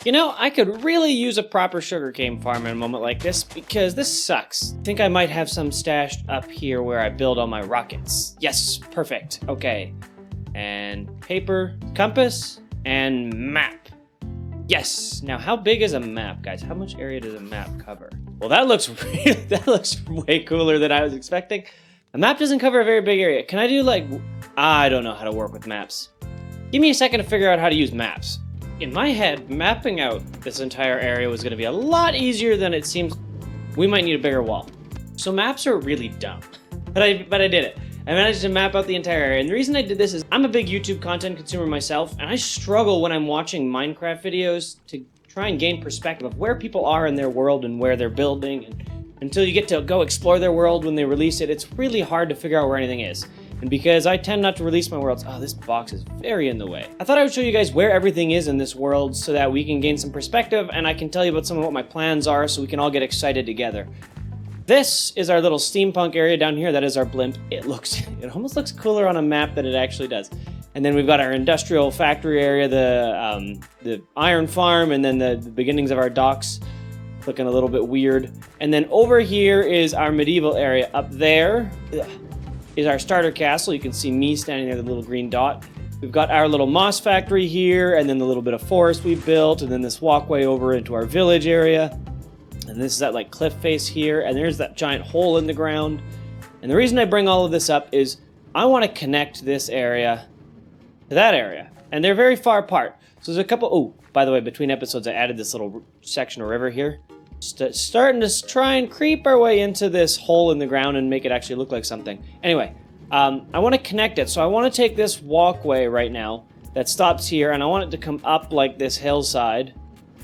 You know, I could really use a proper sugarcane farm in a moment like this because this sucks. I think I might have some stashed up here where I build all my rockets. Yes, perfect. Okay. And paper, compass, and map. Yes. Now, how big is a map, guys? How much area does a map cover? Well, that looks way cooler than I was expecting. A map doesn't cover a very big area. Can I do I don't know how to work with maps. Give me a second to figure out how to use maps. In my head, mapping out this entire area was going to be a lot easier than it seems. We might need a bigger wall. So maps are really dumb, but I did it. I managed to map out the entire area, and the reason I did this is I'm a big YouTube content consumer myself, and I struggle when I'm watching Minecraft videos to try and gain perspective of where people are in their world and where they're building, and until you get to go explore their world when they release it, it's really hard to figure out where anything is. And because I tend not to release my worlds, this box is very in the way. I thought I would show you guys where everything is in this world so that we can gain some perspective and I can tell you about some of what my plans are so we can all get excited together. This is our little steampunk area down here. That is our blimp. It almost looks cooler on a map than it actually does. And then we've got our industrial factory area, the iron farm, and then the beginnings of our docks. Looking a little bit weird. And then over here is our medieval area. Up there is our starter castle. You can see me standing there, the little green dot. We've got our little moss factory here, and then the little bit of forest we built, and then this walkway over into our village area. And this is that cliff face here, and there's that giant hole in the ground. And the reason I bring all of this up is I want to connect this area to that area. And they're very far apart. So there's a couple, by the way, between episodes I added this little section of river here. Starting to try and creep our way into this hole in the ground and make it actually look like something. Anyway, I want to connect it. So I want to take this walkway right now that stops here, and I want it to come up like this hillside.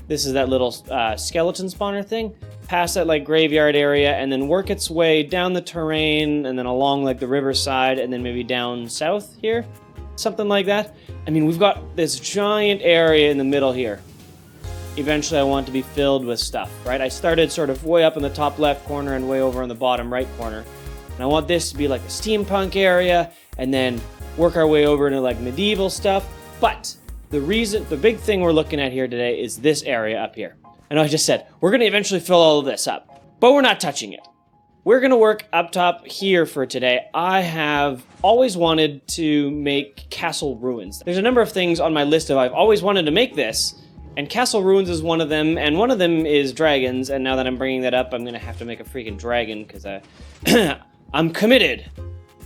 This is that little skeleton spawner thing. Past that graveyard area, and then work its way down the terrain, and then along the riverside, and then maybe down south here. Something like that. I mean, we've got this giant area in the middle here. Eventually I want it to be filled with stuff, right? I started sort of way up in the top left corner and way over in the bottom right corner. And I want this to be like a steampunk area and then work our way over into medieval stuff. But the big thing we're looking at here today is this area up here. I know I just said, we're going to eventually fill all of this up, but we're not touching it. We're going to work up top here for today. I have always wanted to make castle ruins. There's a number of things on my list of I've always wanted to make this, and castle ruins is one of them, and one of them is dragons, and now that I'm bringing that up, I'm going to have to make a freaking dragon, because I'm committed.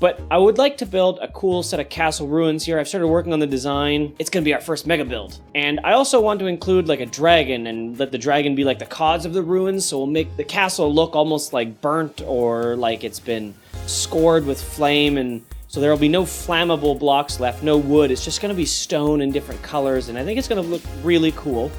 But I would like to build a cool set of castle ruins here. I've started working on the design. It's going to be our first mega build. And I also want to include a dragon and let the dragon be the cause of the ruins, so we'll make the castle look almost burnt or it's been scored with flame, and so there will be no flammable blocks left, no wood. It's just going to be stone in different colors, and I think it's going to look really cool.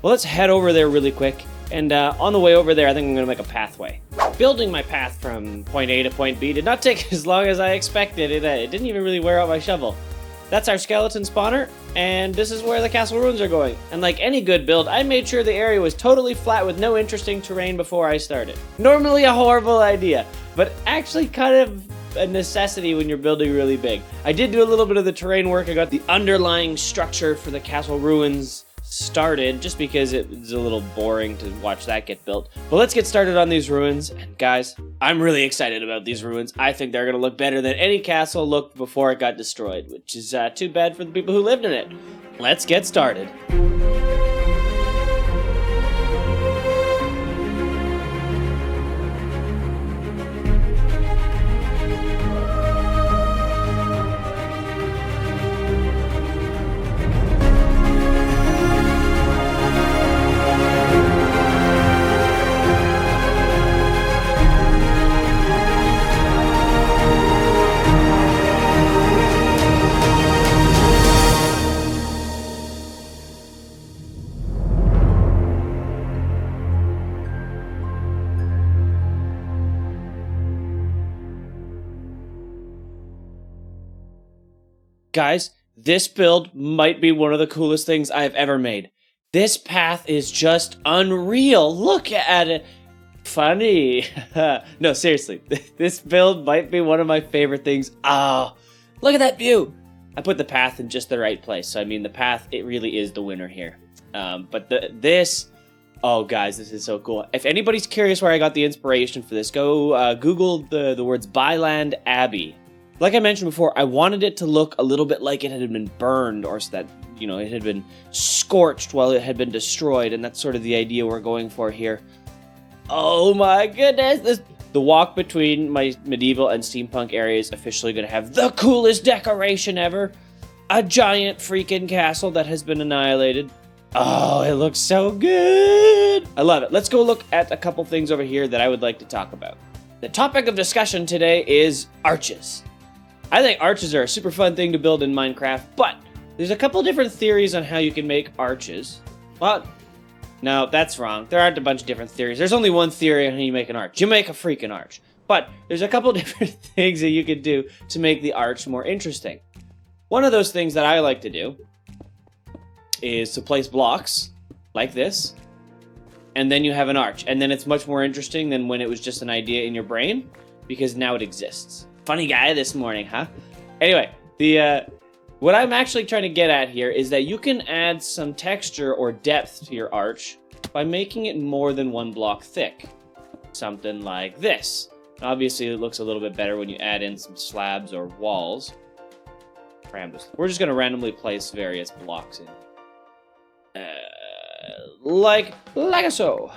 Well, let's head over there really quick. And on the way over there, I think I'm going to make a pathway. Building my path from point A to point B did not take as long as I expected. It didn't even really wear out my shovel. That's our skeleton spawner, and this is where the castle ruins are going. And like any good build, I made sure the area was totally flat with no interesting terrain before I started. Normally a horrible idea, but actually kind of a necessity when you're building really big. I did do a little bit of the terrain work. I got the underlying structure for the castle ruins started just because it was a little boring to watch that get built. But let's get started on these ruins. And guys, I'm really excited about these ruins. I think they're going to look better than any castle looked before it got destroyed, which is too bad for the people who lived in it. Let's get started. Guys, this build might be one of the coolest things I have ever made. This path is just unreal. Look at it. Funny. No, seriously. This build might be one of my favorite things. Oh, look at that view. I put the path in just the right place. So, I mean, the path, it really is the winner here. But this, oh guys, this is so cool. If anybody's curious where I got the inspiration for this, go Google the words Byland Abbey. Like I mentioned before, I wanted it to look a little bit like it had been burned, or so that, you know, it had been scorched while it had been destroyed, and that's sort of the idea we're going for here. Oh my goodness, the walk between my medieval and steampunk area is officially going to have the coolest decoration ever. A giant freaking castle that has been annihilated. Oh, it looks so good. I love it. Let's go look at a couple things over here that I would like to talk about. The topic of discussion today is arches. I think arches are a super fun thing to build in Minecraft, but there's a couple different theories on how you can make arches. Well, no, that's wrong. There aren't a bunch of different theories. There's only one theory on how you make an arch. You make a freaking arch. But there's a couple different things that you could do to make the arch more interesting. One of those things that I like to do is to place blocks like this, and then you have an arch. And then it's much more interesting than when it was just an idea in your brain, because now it exists. Funny guy this morning, huh? Anyway, what I'm actually trying to get at here is that you can add some texture or depth to your arch by making it more than one block thick. Something like this. Obviously, it looks a little bit better when you add in some slabs or walls. We're just going to randomly place various blocks in. Like so.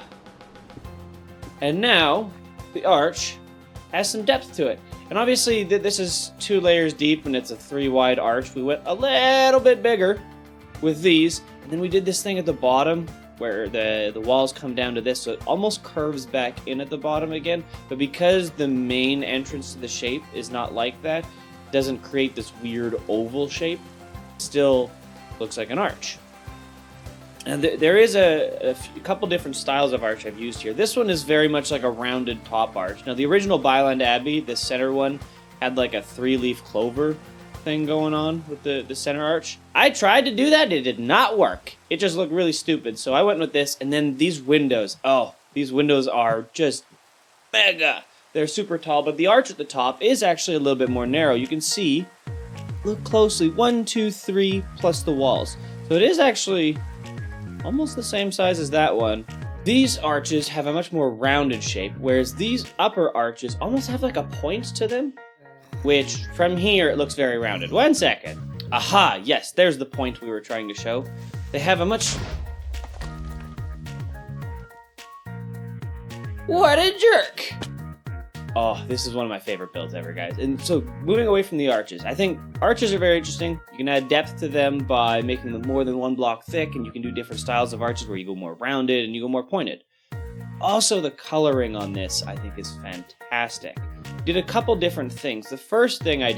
And now, the arch has some depth to it. And obviously, this is 2 layers deep, and it's a 3 wide arch. We went a little bit bigger with these, and then we did this thing at the bottom where the walls come down to this, so it almost curves back in at the bottom again. But because the main entrance to the shape is not like that, it doesn't create this weird oval shape. It still looks like an arch. And there is a couple different styles of arch I've used here. This one is very much like a rounded top arch. Now, the original Byland Abbey, the center one, had like a 3-leaf clover thing going on with the center arch. I tried to do that. It did not work. It just looked really stupid. So I went with this, and then these windows. Oh, these windows are just mega. They're super tall, but the arch at the top is actually a little bit more narrow. You can see, look closely, 1, 2, 3, plus the walls. So it is actually almost the same size as that one. These arches have a much more rounded shape, whereas these upper arches almost have like a point to them, which from here it looks very rounded. 1 second. Aha, yes, there's the point we were trying to show. They have a much... What a jerk! Oh, this is one of my favorite builds ever, guys. And so, moving away from the arches, I think arches are very interesting. You can add depth to them by making them more than 1 block thick, and you can do different styles of arches where you go more rounded and you go more pointed. Also, the coloring on this, I think, is fantastic. Did a couple different things. The first thing I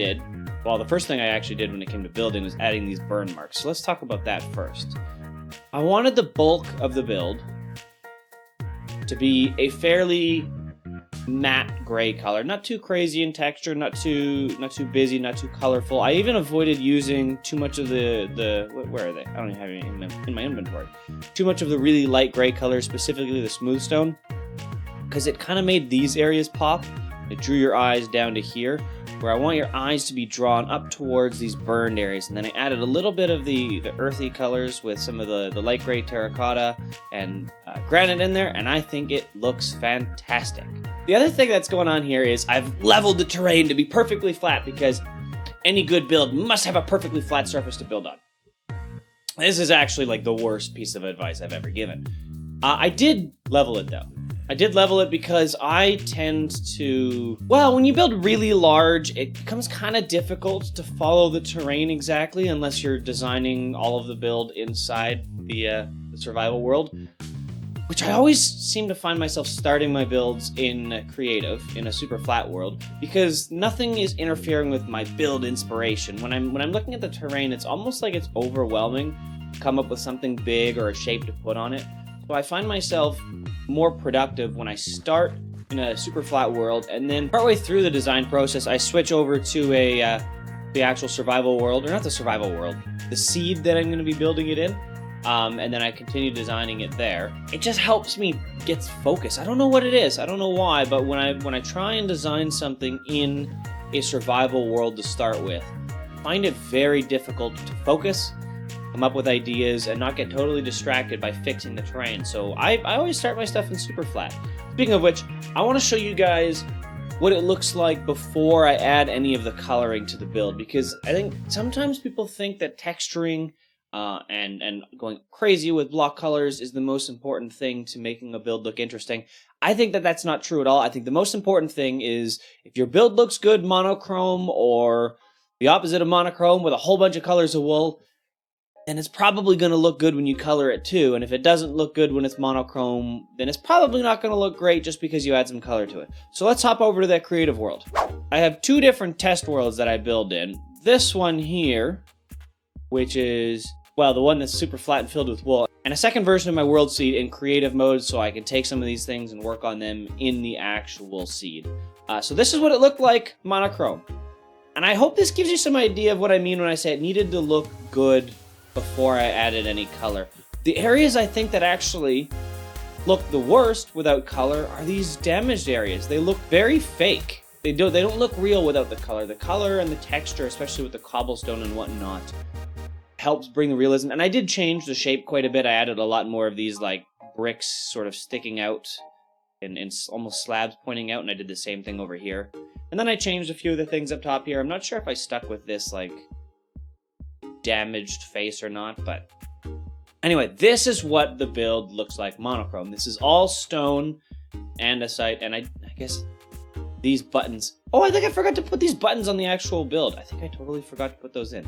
actually did when it came to building was adding these burn marks. So let's talk about that first. I wanted the bulk of the build to be a fairly matte gray color, not too crazy in texture, not too busy, not too colorful. I even avoided using too much of the where are they? I don't even have any in my inventory. Too much of the really light gray colors, specifically the smooth stone, because it kind of made these areas pop. It drew your eyes down to here, where I want your eyes to be drawn up towards these burned areas. And then I added a little bit of the earthy colors with some of the light gray terracotta and granite in there, and I think it looks fantastic. The other thing that's going on here is I've leveled the terrain to be perfectly flat, because any good build must have a perfectly flat surface to build on. This is actually like the worst piece of advice I've ever given. I did level it though. I did level it because I tend to... Well, when you build really large, it becomes kind of difficult to follow the terrain exactly unless you're designing all of the build inside the survival world. Which I always seem to find myself starting my builds in creative, in a super flat world, because nothing is interfering with my build inspiration. When I'm looking at the terrain, it's almost like it's overwhelming to come up with something big or a shape to put on it. So I find myself more productive when I start in a super flat world, and then partway through the design process, I switch over to the actual survival world, or not the survival world, the seed that I'm going to be building it in. And then I continue designing it there. It just helps me get focused. I don't know what it is. I don't know why, but when I try and design something in a survival world to start with, I find it very difficult to focus. come up with ideas, and not get totally distracted by fixing the terrain. So I always start my stuff in super flat. Speaking of which, I want to show you guys what it looks like before I add any of the coloring to the build, because I think sometimes people think that texturing and going crazy with block colors is the most important thing to making a build look interesting. I think that that's not true at all. I think the most important thing is if your build looks good monochrome or the opposite of monochrome with a whole bunch of colors of wool, then it's probably going to look good when you color it too. And if it doesn't look good when it's monochrome, then it's probably not going to look great just because you add some color to it. So let's hop over to that creative world. I have two different test worlds that I build in. This one here, which is, well, the one that's super flat and filled with wool, and a second version of my world seed in creative mode so I can take some of these things and work on them in the actual seed. So this is what it looked like monochrome. And I hope this gives you some idea of what I mean when I say it needed to look good before I added any color. The areas I think that actually look the worst without color are these damaged areas. They look very fake. They don't look real without the color. The color and the texture, especially with the cobblestone and whatnot, helps bring the realism. And I did change the shape quite a bit. I added a lot more of these like bricks sort of sticking out and almost slabs pointing out, and I did the same thing over here. And then I changed a few of the things up top here. I'm not sure if I stuck with this like damaged face or not, but anyway, this is what the build looks like monochrome. This is all stone andesite, and I guess these buttons. Oh, I think I forgot to put these buttons on the actual build. I think I totally forgot to put those in.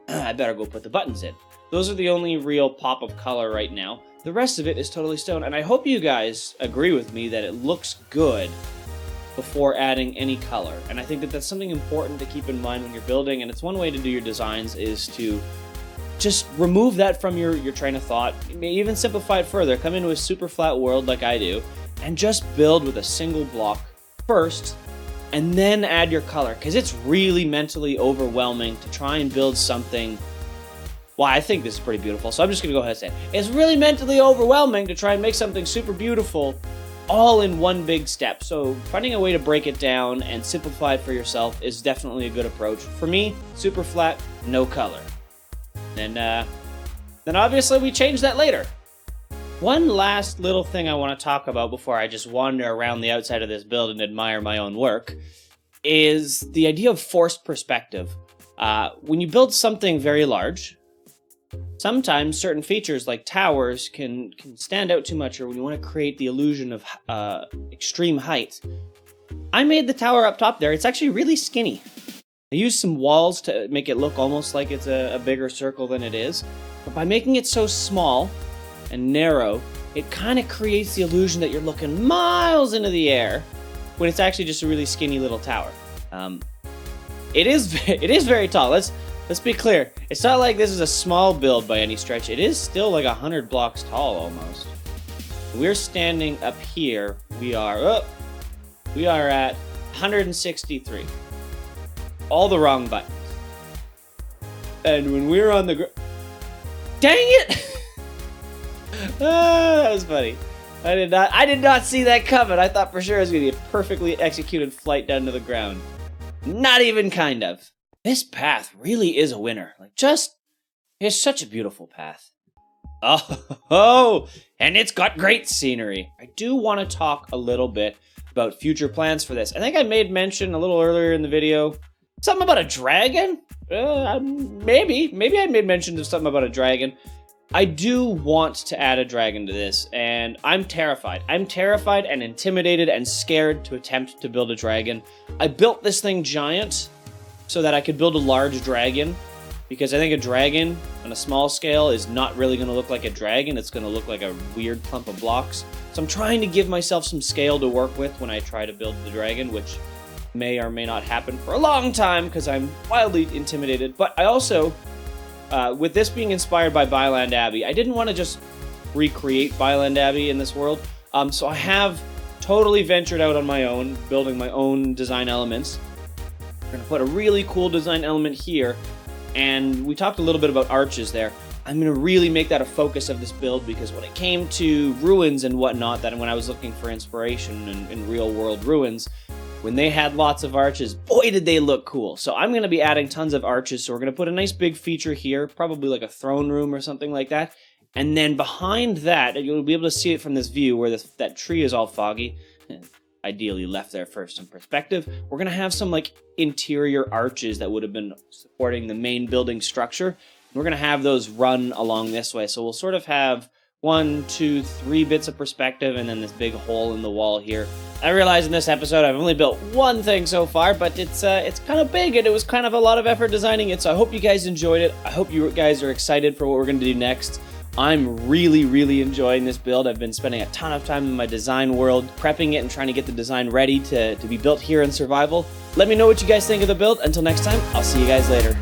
I better go put the buttons in. Those are the only real pop of color right now. The rest of it is totally stone, and I hope you guys agree with me that it looks good before adding any color. And I think that that's something important to keep in mind when you're building, and it's one way to do your designs is to just remove that from your train of thought. You may even simplify it further. Come into a super flat world like I do, and just build with a single block first, and then add your color, because it's really mentally overwhelming to try and build something. Well, I think this is pretty beautiful, so I'm just going to go ahead and say it. It's really mentally overwhelming to try and make something super beautiful all in one big step. So finding a way to break it down and simplify it for yourself is definitely a good approach. For me, super flat, no color. And then obviously we change that later. One last little thing I want to talk about before I just wander around the outside of this build and admire my own work is the idea of forced perspective. When you build something very large, sometimes certain features like towers can stand out too much, or when you want to create the illusion of extreme height. I made the tower up top there. It's actually really skinny. I used some walls to make it look almost like it's a bigger circle than it is. But by making it so small and narrow, it kind of creates the illusion that you're looking miles into the air when it's actually just a really skinny little tower. It is very tall. Let's be clear. It's not like this is a small build by any stretch. It is still like 100 blocks tall almost. We're standing up here. We are at 163. All the wrong buttons. And when we're on the dang it! That was funny. I did not see that coming. I thought for sure it was going to be a perfectly executed flight down to the ground. Not even kind of. This path really is a winner. It's such a beautiful path. Oh, and it's got great scenery. I do want to talk a little bit about future plans for this. I think I made mention a little earlier in the video. Something about a dragon? Maybe I made mention of something about a dragon. I do want to add a dragon to this, and I'm terrified. I'm terrified and intimidated and scared to attempt to build a dragon. I built this thing giant so that I could build a large dragon, because I think a dragon on a small scale is not really going to look like a dragon. It's going to look like a weird clump of blocks. So I'm trying to give myself some scale to work with when I try to build the dragon, which may or may not happen for a long time because I'm wildly intimidated. But I also, with this being inspired by Byland Abbey, I didn't want to just recreate Byland Abbey in this world. So I have totally ventured out on my own, building my own design elements. I'm going to put a really cool design element here, and we talked a little bit about arches there. I'm going to really make that a focus of this build, because when it came to ruins and whatnot, that when I was looking for inspiration in real-world ruins, when they had lots of arches, boy did they look cool. So I'm going to be adding tons of arches, so we're going to put a nice big feature here, probably like a throne room or something like that. And then behind that, you'll be able to see it from this view where that tree is all foggy, ideally left there first in perspective. We're going to have some like interior arches that would have been supporting the main building structure. We're going to have those run along this way. So we'll sort of have 1, 2, 3 bits of perspective and then this big hole in the wall here. I realize in this episode I've only built one thing so far, but it's kind of big and it was kind of a lot of effort designing it. So I hope you guys enjoyed it. I hope you guys are excited for what we're going to do next. I'm really enjoying this build. I've been spending a ton of time in my design world, prepping it and trying to get the design ready to be built here in survival. Let me know what you guys think of the build. Until next time, I'll see you guys later.